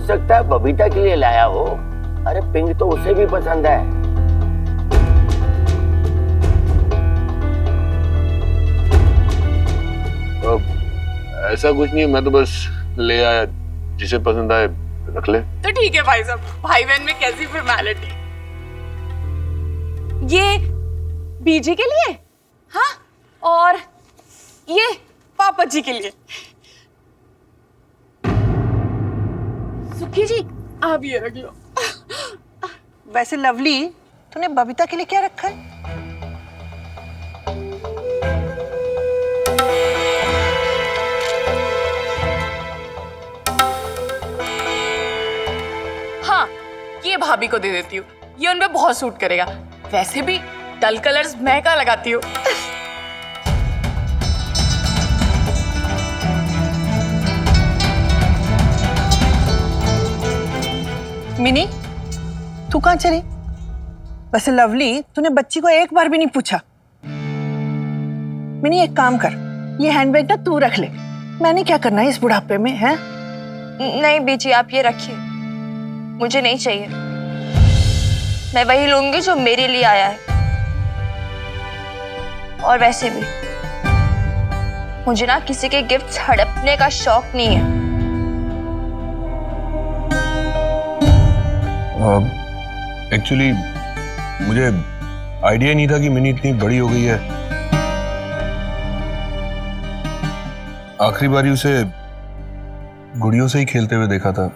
सकता है बबीता के लिए लाया हो। अरे पिंक तो उसे भी पसंद है। ऐसा कुछ नहीं, मैं तो बस ले आया, जिसे पसंद आए रख ले। तो ठीक है भाई साहब, भाई बहन में कैसी फॉर्मेलिटी। ये बीजी के लिए, हाँ, और ये पापा जी के लिए। सुखी जी आप ये रख लो। वैसे लवली, तूने बबीता के लिए क्या रखा है? हाँ, ये भाभी को दे देती हूँ, ये उनपे बहुत सूट करेगा। वैसे भी डल कलर्स मैं क्या लगाती हूँ। मिनी, तू कहाँ चली? वैसे लवली, तूने बच्ची को एक बार भी नहीं पूछा। मिनी एक काम कर, ये हैंडबैग ना तू रख ले। मैंने क्या करना है इस बुढ़ापे में, है? नहीं बीजी, आप ये रखिए, मुझे नहीं चाहिए। मैं वही लूंगी जो मेरे लिए आया है। और वैसे भी मुझे ना किसी के गिफ्ट्स हड़पने का शौक नहीं है। एक्चुअली मुझे आइडिया नहीं था कि मिनी इतनी बड़ी हो गई है। आखिरी बारी उसे गुड़ियों से ही खेलते हुए देखा था।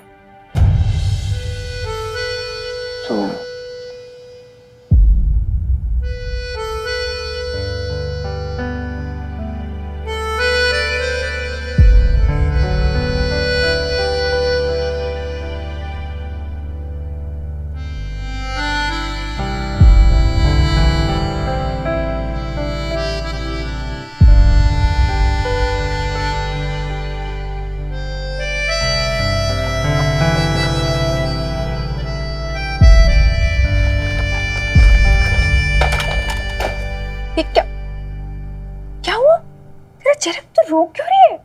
क्या हुआ? तेरा चेहरा तो रो क्यों रही है?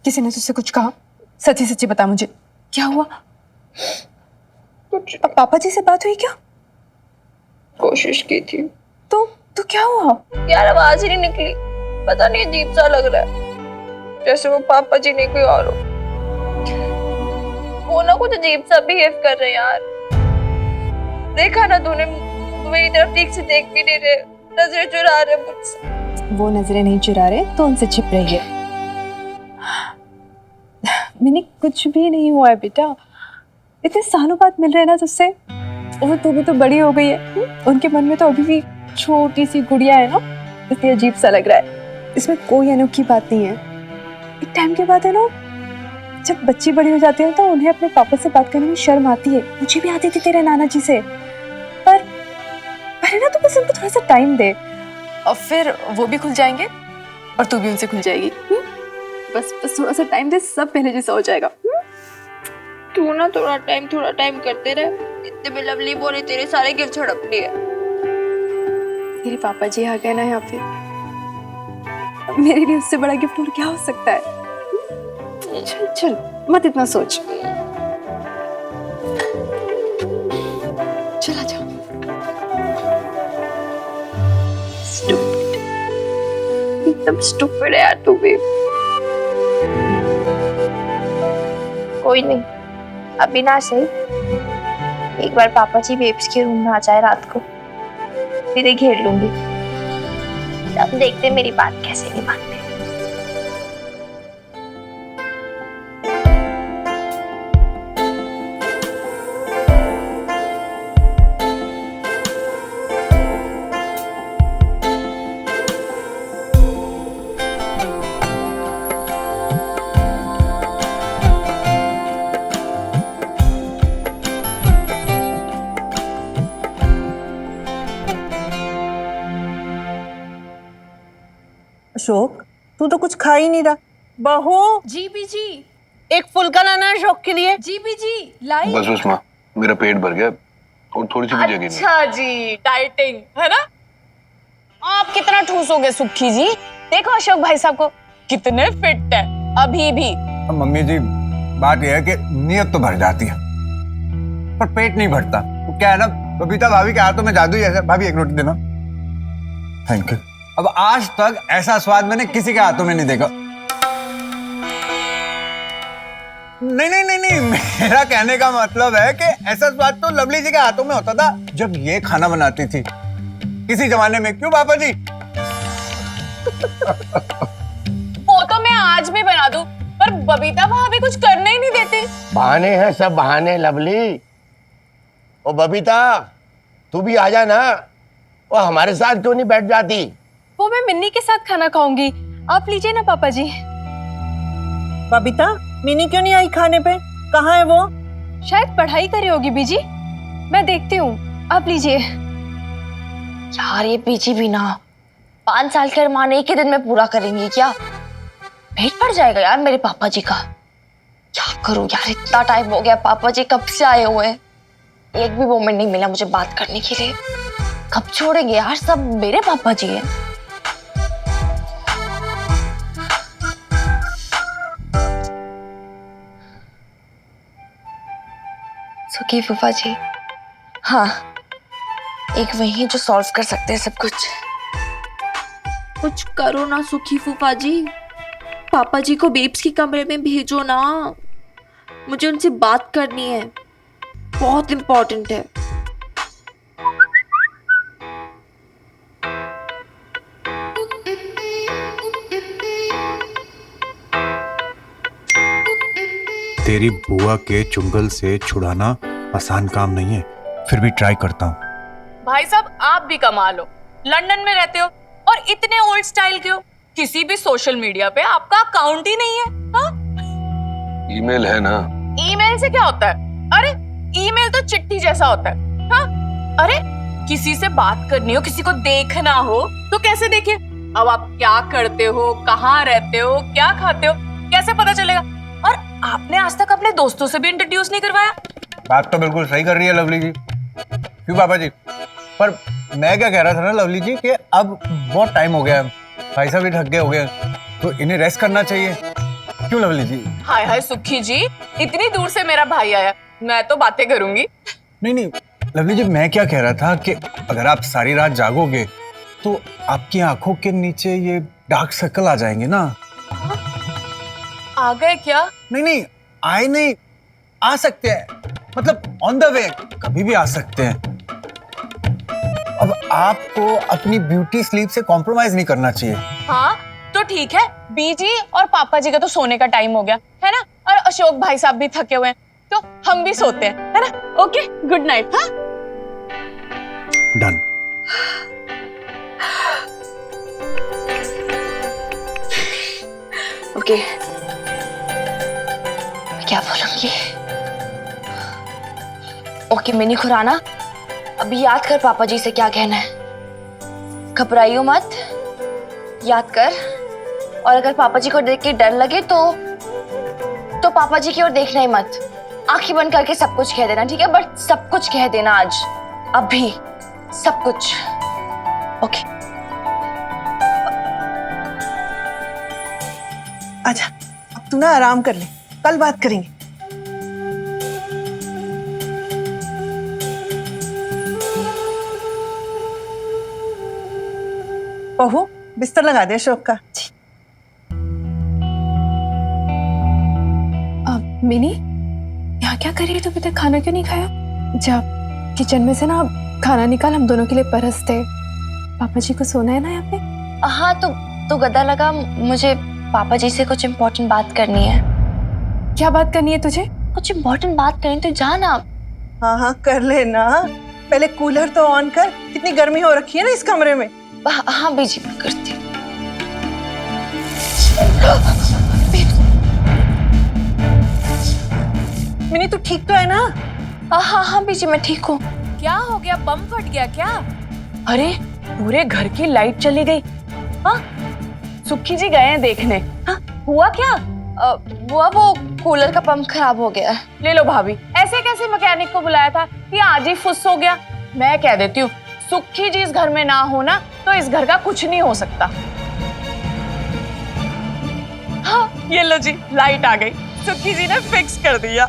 किसी ने तुझसे कुछ कहा? सच्ची सच्ची बता मुझे, क्या हुआ? कुछ पापा जी से बात हुई क्या? कोशिश की थी। तो क्या हुआ? यार आवाज ही नहीं निकली, पता नहीं अजीब सा लग रहा है, जैसे वो पापा जी नहीं कोई और हो। वो ना कुछ अजीब सा बिहेव कर रहे हैं यार। देखा ना तूने, मेरी तरफ ठीक से देख भी नहीं रहे, नजरें चुरा रहे मुझसे। वो नजरें नहीं चुरा रहे तो उनसे छिप रही है। मैंने कुछ भी नहीं हुआ है बेटा, इतने सालों बाद मिल रहे हैं ना तुझसे, और तू भी तो बड़ी हो गई है। उनके मन में तो अभी भी छोटी सी गुड़िया है ना, इसलिए अजीब सा लग रहा है। इसमें कोई अनोखी बात नहीं है। एक टाइम के बाद है ना, जब बच्ची बड़ी हो जाती है तो उन्हें अपने पापा से बात करने में शर्म आती है। मुझे भी आती थी तेरे नाना जी से, पर पहले ना तू बस उनको थोड़ा सा टाइम दे, और फिर वो भी खुल जाएंगे और तू भी उनसे खुल जाएगी। बस थोड़ा सा टाइम दे, सब पहले जैसा हो जाएगा। तू ना थोड़ा टाइम करते रहे। इतने में लवली बोले तेरे सारे गिफ्ट हड़प लिए। मेरे पापा जी आ गए ना यहाँ पे, मेरे लिए उससे बड़ा गिफ्ट और क्या हो सकता है? चल चल, मत इतना सोच। चला जाओ। एकदम स्टूपिड है यार तू भी। कोई नहीं, अभी ना सही, एक बार पापा जी बेब्स के रूम में आ जाए रात को, फिर घेर लूंगी। अब देखते मेरी बात कैसे नहीं मानते। अशोक, तू तो कुछ खा ही नहीं रहा। बहू, जी बीजी। एक फुल्का लाना है अशोक के लिए। जी बीजी, लाई। बस माँ, मेरा पेट भर गया और थोड़ी सी भी जगह नहीं। अच्छा जी, डाइटिंग है ना? आप कितना ठूसोगे सुखी जी? देखो अशोक भाई साहब को, कितने फिट है अभी भी। मम्मी जी, बात यह है कि नीयत तो भर जाती है पर पेट नहीं भरता। वो क्या है ना, बबीता भाभी के हाथों में जादू ही ऐसा। भाभी एक रोटी देना। Thank you. अब आज तक ऐसा स्वाद मैंने किसी के हाथों में नहीं देखा। नहीं, मेरा कहने का मतलब है कि ऐसा स्वाद तो लवली जी के हाथों में होता था जब ये खाना बनाती थी किसी जमाने में। क्यों पापा जी? वो तो मैं आज भी बना दूं, पर बबीता भाभी कुछ करने ही नहीं देती। बहाने हैं सब बहाने लवली। ओ बबीता, तू भी आ जा ना। वो हमारे साथ क्यों नहीं बैठ जाती? वो मैं मिन्नी के साथ खाना खाऊंगी, आप लीजिए ना पापा जी। बबीता, मिनी क्यों नहीं आई खाने पे? कहाँ है वो? शायद पढ़ाई करी होगी बीजी, मैं देखती हूँ, आप लीजिए। यार ये बीजी भी ना 5 साल के अरमान एक ही दिन में पूरा करेंगी क्या? पेट भर जाएगा यार मेरे पापा जी का। क्या करूं यार, इतना टाइम हो गया, पापा जी कब से आए हुए हैं, एक भी मोमेंट नहीं मिला मुझे बात करने के लिए। कब छोड़ेंगे यार, सब मेरे पापा जी हैं। सुखी फूफा जी, हाँ एक वही है जो सॉल्व कर सकते हैं सब कुछ। कुछ करो ना सुखी फूफा जी, पापा जी को बेब्स के कमरे में भेजो ना, मुझे उनसे बात करनी है, बहुत इम्पोर्टेंट है। तेरी बुआ के चुंगल से छुड़ाना आसान काम नहीं है, फिर भी ट्राई करता हूँ। भाई साहब आप भी कमाल हो, लंदन में रहते हो और इतने ओल्ड स्टाइल के हो, किसी भी सोशल मीडिया पे आपका अकाउंट ही नहीं है। हाँ? ईमेल है ना। ईमेल से क्या होता है? अरे ईमेल तो चिट्ठी जैसा होता है। हाँ? अरे किसी से बात करनी हो, किसी को देखना हो तो कैसे देखिए? अब आप क्या करते हो, कहाँ रहते हो, क्या खाते हो, कैसे पता चलेगा? और आपने आज तक अपने दोस्तों से भी इंट्रोड्यूस नहीं करवाया। बात तो बिल्कुल सही कर रही है लवली जी। क्यों पापा जी? पर मैं क्या कह रहा था ना लवली जी कि अब बहुत टाइम हो गया है, भाई साहब भी थक गए हो गए, तो इन्हें रेस्ट करना चाहिए। क्यों लवली जी? हाय हाय सुखी जी, इतनी दूर से मेरा भाई आया, मैं तो बातें करूंगी। नहीं लवली जी, मैं क्या कह रहा था कि अगर आप सारी रात जागोगे तो आपकी आंखों के नीचे ये डार्क सर्कल आ जाएंगे ना। आ गए क्या? नहीं आए नहीं, आ सकते हैं, मतलब ऑन द वे कभी भी आ सकते हैं। अब आपको अपनी ब्यूटी स्लीप से कॉम्प्रोमाइज नहीं करना चाहिए। हाँ तो ठीक है, बीजी और पापा जी का तो सोने का टाइम हो गया है ना, और अशोक भाई साहब भी थके हुए हैं, तो हम भी सोते हैं, है ना? Okay, good night. हाँ डन। ओके, क्या बोलूंगी? ओके मिनी खुराना, अभी याद कर पापा जी से क्या कहना है। घबराइयो मत, याद कर। और अगर पापा जी को देख के डर लगे तो पापा जी की ओर देखना ही मत, आंखें बंद करके सब कुछ कह देना, ठीक है? बट सब कुछ कह देना आज, अभी सब कुछ। ओके आजा, अब तू ना आराम कर ले, कल बात करेंगे। बहू बिस्तर लगा दे अशोक का। मिनी, यहाँ क्या कर रही है तू? अभी तक खाना क्यों नहीं खाया? जा किचन में से ना खाना निकाल, हम दोनों के लिए परसते हैं। पापा जी को सोना है ना यहाँ पे। हाँ तो गदा लगा, मुझे पापा जी से कुछ इम्पोर्टेंट बात करनी है। क्या बात करनी है तुझे? कुछ इम्पोर्टेंट बात करनी तो जा ना। हाँ कर ले ना, पहले कूलर तो ऑन कर, कितनी गर्मी हो रखी है ना इस कमरे में। हाँ बीजी मैं करती हूँ। मिनी तू ठीक तो है ना? हाँ बीजी मैं ठीक हूँ। क्या हो गया, बम फट गया क्या? अरे पूरे घर की लाइट चली गई। हाँ सुखी जी गए हैं देखने। हाँ हुआ क्या? बुआ वो कूलर का पंप खराब हो गया है। ले लो भाभी, ऐसे कैसे मैकेनिक को बुलाया था कि आज ही फुस हो गया? मैं कह देती हूँ, सुखी जी इस घर में ना हो ना तो इस घर का कुछ नहीं हो सकता। हाँ ये लो जी, लाइट आ गई। सुखी जी ने फिक्स कर दिया।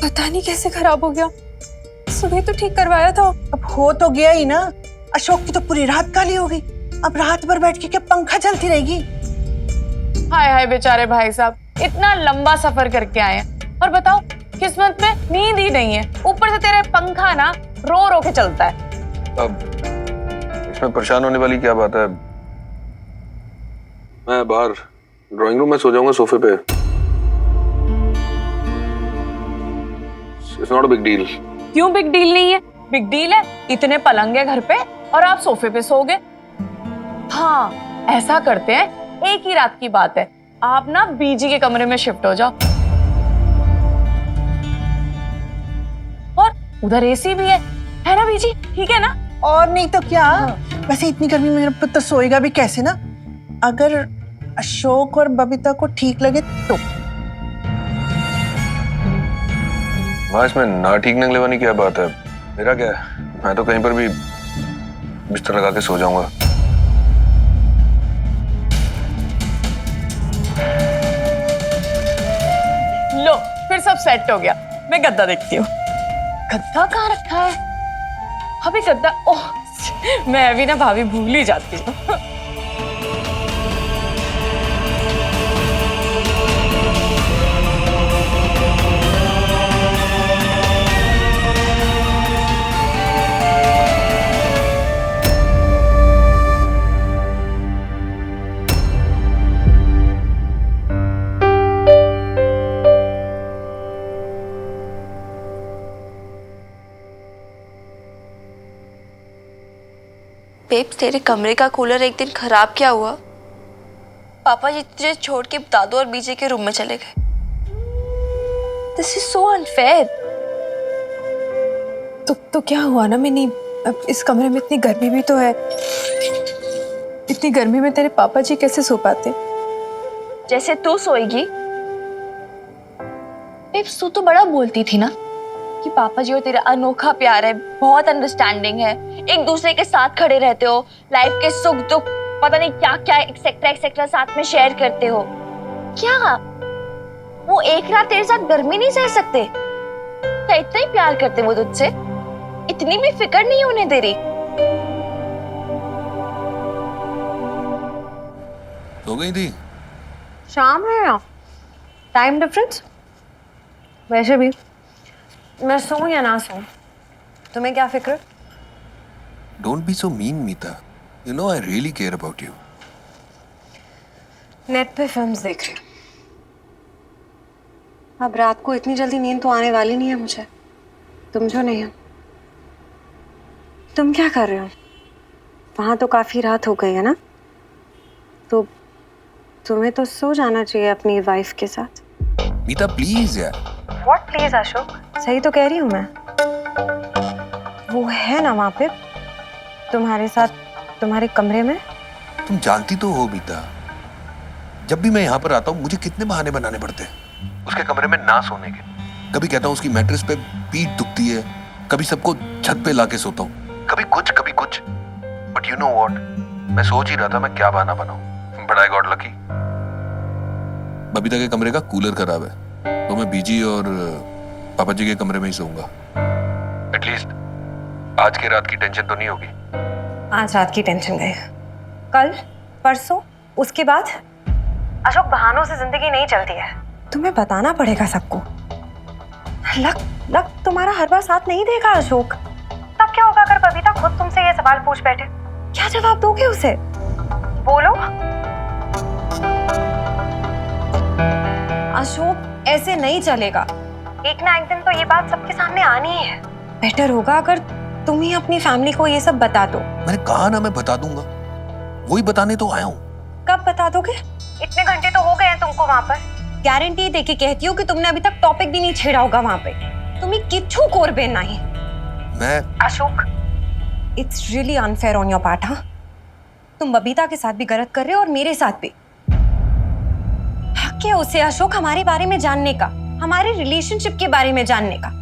पता नहीं कैसे खराब हो गया, सुबह तो ठीक करवाया था। अब हो तो गया ही ना। अशोक की तो पूरी रात काली हो गई। अब रात भर बैठ के क्या पंखा चलती रहेगी? हाय हाय बेचारे भाई साहब, इतना लंबा सफर करके आए हैं और बताओ किस्मत में नींद ही नहीं है। ऊपर से तेरे पंखा ना रो रो के चलता है। अब इसमें परेशान होने वाली क्या बात है? मैं बाहर ड्राइंग रूम में सो जाऊंगा सोफे पे। It's not a big deal. क्यों बिग डील नहीं है? बिग डील है, इतने पलंग है घर पे और आप सोफे पे सोओगे। हाँ ऐसा करते हैं, एक ही रात की बात है, आप ना बीजी के कमरे में शिफ्ट हो जाओ और उधर एसी भी है ना बीजी? ठीक है ना? और नहीं तो क्या। वैसे इतनी गर्मी में मेरा पुत्र सोएगा भी कैसे ना? अगर अशोक और बबीता को ठीक लगे तो। वहाँ इसमें ना ठीक निकले वाली क्या बात है? मेरा क्या है, मैं तो कहीं पर भी बिस्तर लगा के सो जाऊंगा। लो फिर सब सेट हो गया। मैं गद्दा देखती हूँ। गद्दा कहाँ रखा है? अभी गद्दा, ओह मैं अभी ना भाभी भूल ही जाती हूँ। बेब्स, तेरे कमरे का कूलर एक दिन खराब क्या हुआ? पापा जी तुझे छोड़ के दादू और बीजे के रूम में चले गए। This is so unfair. तो क्या हुआ ना मिनी, अब इस कमरे में इतनी गर्मी भी तो है। इतनी गर्मी में तेरे पापा जी कैसे सो पाते? जैसे तू सोएगी। बेब्स तू तो बड़ा बोलती थी ना कि पापा जी और तेरा अनोखा प्यार है, बहुत अंडरस्टैंडिंग है, एक दूसरे के साथ खड़े रहते हो, लाइफ के सुख दुख पता नहीं क्या क्या एक्सेट्रा एक्सेट्रा साथ में शेयर करते हो। क्या वो एक रात तेरे साथ गर्मी नहीं सह सकते? क्या इतना ही प्यार करते वो तुझसे? इतनी भी फिक्र नहीं होने दे रही? सो गई थी? शाम है ना, टाइम डिफरेंस। वैसे भी मैं सोऊं या ना सोऊं, तुम्हें क्या फिक्र? Don't be so mean, Meeta. You know I really care about you. Net पे फिल्म्स देख रही हूँ। अब रात को इतनी जल्दी नींद तो आने वाली नहीं है मुझे। तुम जो नहीं हो। तुम क्या कर रहे हो? वहाँ तो काफी रात हो गई है ना, तो तुम्हें तो सो जाना चाहिए अपनी वाइफ के साथ। मीता प्लीज यार। What please Ashok? सही तो कह रही हूँ मैं। वो है ना वहाँ पे तुम्हारे साथ, तुम्हारे कमरे में। तुम जानती तो हो मीता, जब भी मैं यहाँ पर आता हूँ मुझे कितने बहाने बनाने पड़ते हैं उसके कमरे में ना सोने के। कभी कहता हूँ उसकी मैट्रेस पे पीठ दुखती है, कभी सबको छत पे लाके सोता हूँ, कभी कुछ। बट यू नो व्हाट, मैं सोच ही रहा था मैं क्या बहाना बनाऊं, but I got lucky. Babita के कमरे का कूलर खराब है तो मैं बीजी और पापा जी के कमरे में ही सोऊंगा। एटलीस्ट आज की रात की टेंशन तो नहीं होगी। आज रात की टेंशन गई, कल परसों उसके बाद। अशोक बहानों से जिंदगी नहीं चलती है, तुम्हें बताना पड़ेगा सबको। लक तुम्हारा हर बार साथ नहीं देगा अशोक। तब क्या होगा अगर बबीता खुद तुमसे ये सवाल पूछ बैठे? क्या जवाब दोगे उसे? बोलो। अशोक ऐसे नहीं चलेगा, एक ना एक दिन तो ये बात सबके सामने आनी ही है। बेटर होगा अगर तुम ही अपनी फैमिली को ये सब बता दो। मैंने कहा ना मैं बता दूंगा, वही बताने तो आया हूँ। कब बता दोगे? इतने घंटे तो हो गए हैं तुमको वहाँ पर। गारंटी देके कहती हूँ कि तुमने अभी तक टॉपिक भी नहीं छेड़ा होगा वहाँ पे। तुम्हें किच्छू कोरबे नहीं। मैं Ashok, it's really unfair on your part. हाँ, तुम बबीता के साथ भी गलत कर रहे हो और मेरे साथ भी। हक है उसे अशोक हमारे बारे में जानने का, हमारे रिलेशनशिप के बारे में जानने का।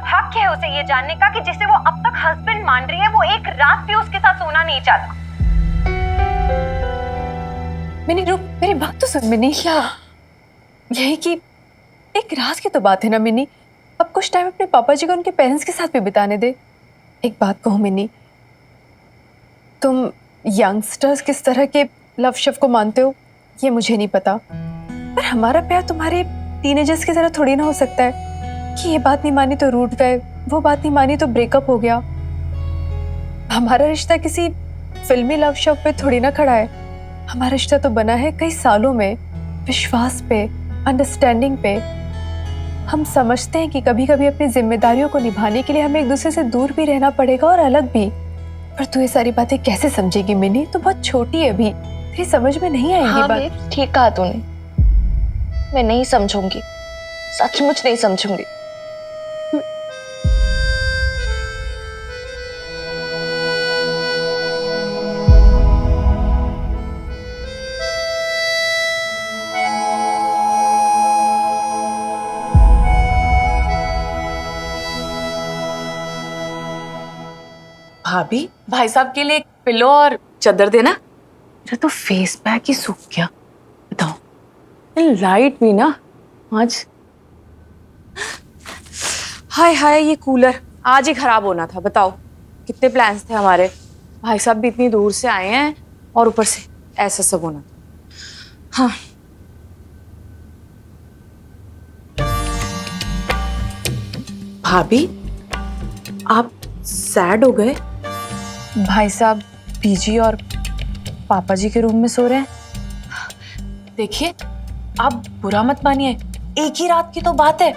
हक है उसे ये जानने का कि जिसे वो अब तक हस्बैंड मान रही है वो एक रात भी उसके साथ सोना नहीं चाहता। मैंने रुक, मेरी बात तो सुन। मैंने क्या यही कि एक राज की तो बात है ना मिनी, अब कुछ टाइम अपने पापा जी को उनके पेरेंट्स के साथ भी बिताने दे। एक बात कहूँ मिनी, तुम यंगस्टर्स किस तरह के लव शव को मानते हो ये मुझे नहीं पता, पर हमारा प्यार तुम्हारे टीनेजर्स की तरह थोड़ी ना हो सकता है कि ये बात नहीं मानी तो रूठ गए, वो बात नहीं मानी तो ब्रेकअप हो गया। हमारा रिश्ता किसी फिल्मी लव शव पे थोड़ी ना खड़ा है। हमारा रिश्ता तो बना है कई सालों में, विश्वास पे, अंडरस्टैंडिंग पे। हम समझते हैं कि कभी कभी अपनी जिम्मेदारियों को निभाने के लिए हमें एक दूसरे से दूर भी रहना पड़ेगा और अलग भी। पर तू ये सारी बातें कैसे समझेगी मिनी? तू बहुत छोटी है अभी, तेरी समझ में नहीं आएगी हाँ बात। बेब, ठीक कहा तूने। मैं नहीं समझूंगी, सचमुच नहीं समझूंगी। भाभी, भाई साहब के लिए एक पिलो और चादर देना। मेरा तो फेस पैक ही सूख गया। बताओ, लाइट भी ना आज। हाय हाय, ये कूलर आज ही खराब होना था। बताओ कितने प्लान्स थे हमारे। भाई साहब भी इतनी दूर से आए हैं और ऊपर से ऐसा सब होना था। हाँ, भाभी आप सैड हो गए? भाई साहब पीजी और पापा जी के रूम में सो रहे हैं। देखिए, आप बुरा मत मानिए, एक ही रात की तो बात है।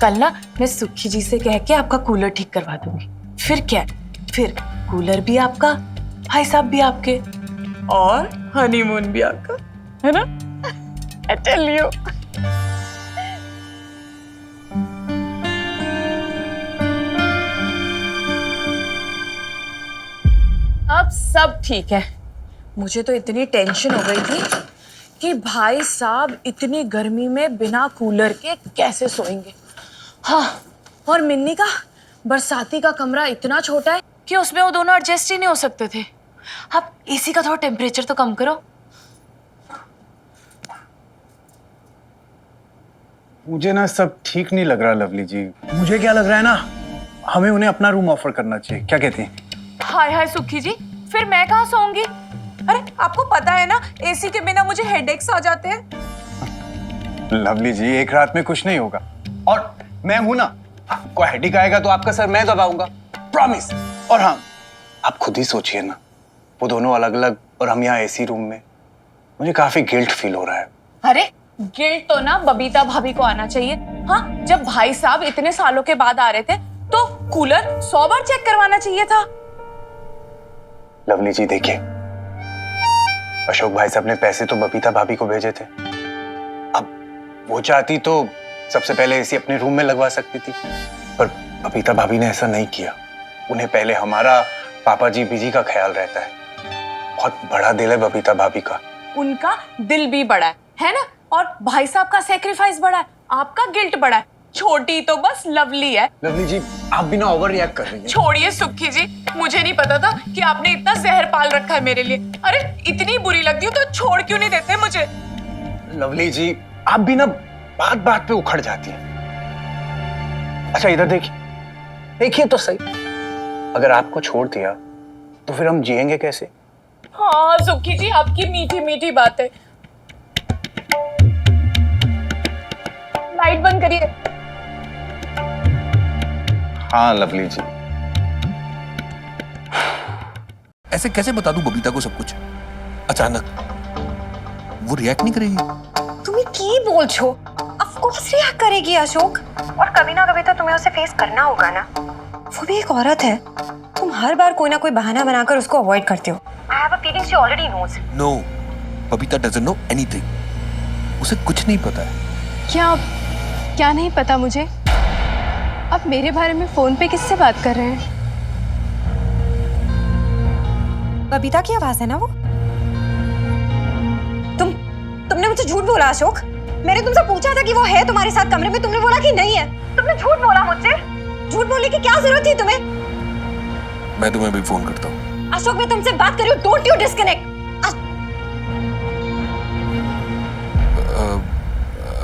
कल ना मैं सुखी जी से कह के आपका कूलर ठीक करवा दूंगी। फिर क्या, फिर कूलर भी आपका, भाई साहब भी आपके, और हनीमून भी आपका, है ना? I tell you। अब सब ठीक है। मुझे तो इतनी टेंशन हो गई थी कि भाई साहब इतनी गर्मी में बिना कूलर के कैसे सोएंगे। हाँ, और मिन्नी का बरसाती का कमरा इतना छोटा है कि उसमें वो दोनों एडजस्ट ही नहीं हो सकते थे। अब एसी का थोड़ा टेम्परेचर तो कम करो। मुझे ना सब ठीक नहीं लग रहा लवली जी। मुझे क्या लग रहा है ना, हमें उन्हें अपना रूम ऑफर करना चाहिए। क्या कहती हैं? हाय हाय सुखी जी, फिर मैं कहाँ सोऊंगी? अरे आपको पता है ना, एसी के बिना मुझे हेडेक्स आ जाते हैं। लवली जी, एक रात में कुछ नहीं होगा, और मैं हूं ना। आपको हेडेक आएगा तो आपका सर मैं दबाऊंगा, प्रॉमिस। और हाँ, आप खुद ही सोचिए ना, वो दोनों अलग अलग और हम यहाँ एसी रूम में। मुझे काफी गिल्ट फील हो रहा है। अरे गिल्ट तो ना बबीता भाभी को आना चाहिए। हाँ, जब भाई साहब इतने सालों के बाद आ रहे थे तो कूलर 100 बार चेक करवाना चाहिए था। लवली जी देखिए, अशोक भाई साहब ने पैसे तो बबीता भाभी को भेजे थे। अब वो चाहती तो सबसे पहले एसी अपने रूम में लगवा सकती थी, पर बबीता भाभी ने ऐसा नहीं किया। उन्हें पहले हमारा, पापा जी बीजी का ख्याल रहता है। बहुत बड़ा दिल है बबीता भाभी का। उनका दिल भी बड़ा है ना? और भाई साहब का सेक्रीफाइस बड़ा है, आपका गिल्ट बड़ा है। छोटी तो बस लवली है। लवली जी, आप भी ना ओवर रिएक्ट कर रही हैं। छोड़िए सुखी जी, मुझे नहीं पता था कि आपने इतना जहर पाल रखा है मेरे लिए। अरे इतनी बुरी लगती हूँ तो छोड़ क्यों नहीं देते मुझे? लवली जी, आप भी ना बात बात पे उखड़ जाती हैं। अच्छा इधर देखिए, देखिए तो सही। अगर आपको छोड़ दिया तो फिर हम जिएंगे कैसे? हाँ सुखी जी, आपकी मीठी मीठी बात है। लाइट बंद करिए। हाँ लवली जी। ऐसे कैसे बता दूं बबीता को सब कुछ अचानक? वो रिएक्ट नहीं करेगी। तुम्हें की बोल छो? ऑफ कोर्स रिएक्ट करेगी अशोक, और कभी ना कभी तो तुम्हें उसे फेस करना होगा ना। वो भी एक औरत है। तुम हर बार कोई ना कोई बहाना बनाकर उसको अवॉइड करते हो। I have a feeling she already knows. No, Babita doesn't know anything. उसे कुछ नहीं पता है। क्या नहीं पता मुझे? आप मेरे बारे में फोन पे किससे बात कर रहे हैं? बबीता की आवाज है ना वो? तुमने मुझसे झूठ बोला अशोक। मैंने तुमसे पूछा था कि वो है तुम्हारे साथ कमरे में, तुमने बोला कि नहीं है। तुमने झूठ बोला मुझसे। झूठ बोलने की क्या जरूरत थी तुम्हें? मैं तुम्हें भी फोन करता हूँ। अशोक, मैं तुमसे बात कर रही हूँ, डोंट यू डिस्कनेक्ट।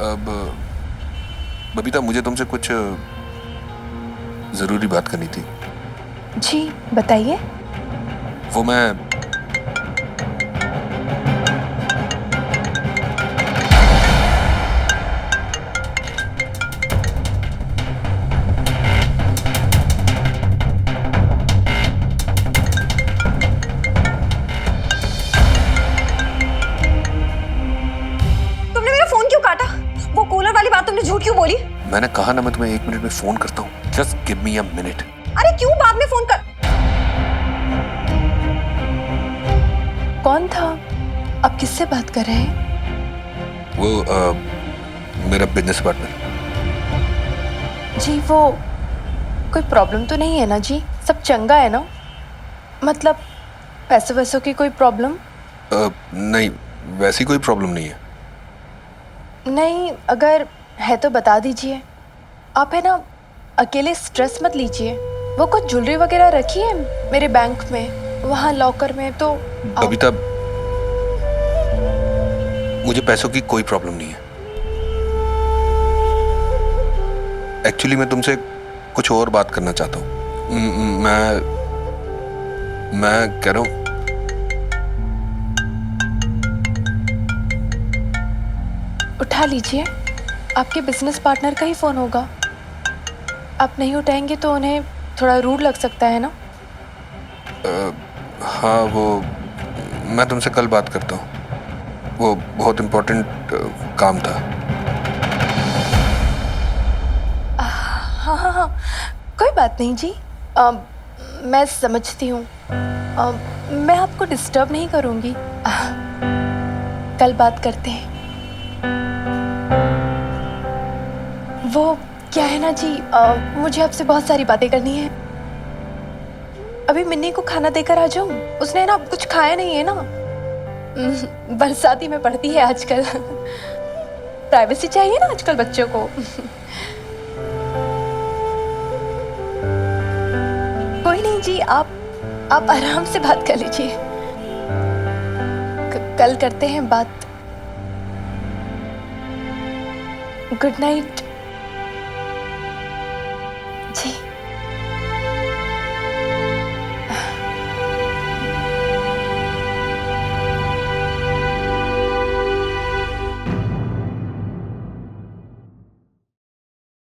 अब बबीता, मुझे तुमसे कुछ जरूरी बात करनी थी। जी बताइए। वो मैं तुमने मेरा फोन क्यों काटा? वो कूलर वाली बात तुमने झूठ क्यों बोली? मैंने कहा ना, मैं तुम्हें 1 मिनट में फोन करता हूँ। Just give me a minute. अरे क्यों बाद में फोन कर? कौन था? आप किससे बात कर रहे हैं? वो मेरा बिजनेस पार्टनर। जी वो कोई प्रॉब्लम तो नहीं है ना जी? सब चंगा है ना? मतलब पैसे वैसों की कोई प्रॉब्लम? नहीं, वैसी कोई प्रॉब्लम नहीं है। नहीं, अगर है तो बता दीजिए। आप है ना, अकेले स्ट्रेस मत लीजिए। वो कुछ ज्वेलरी वगैरह रखी है मेरे बैंक में, वहाँ लॉकर में, तो बबीता, मुझे पैसों की कोई प्रॉब्लम नहीं है। एक्चुअली मैं तुमसे कुछ और बात करना चाहता हूँ। मैं कह रहा हूँ, उठा लीजिए। आपके बिजनेस पार्टनर का ही फोन होगा। आप नहीं उठाएंगे तो उन्हें थोड़ा रूड लग सकता है ना? हाँ, वो मैं तुमसे कल बात करता हूँ। वो बहुत इम्पोर्टेंट काम था। हाँ हाँ हाँ, कोई बात नहीं जी। मैं समझती हूँ। मैं आपको डिस्टर्ब नहीं करूँगी। कल बात करते हैं। वो क्या है ना जी, मुझे आपसे बहुत सारी बातें करनी है। अभी मिन्नी को खाना देकर आ जाऊं? उसने ना कुछ खाया नहीं है ना। बरसाती में पढ़ती है आजकल। प्राइवेसी चाहिए ना आजकल बच्चों को। कोई नहीं जी, आप आराम से बात कर लीजिए। कल करते हैं बात। गुड नाइट जी।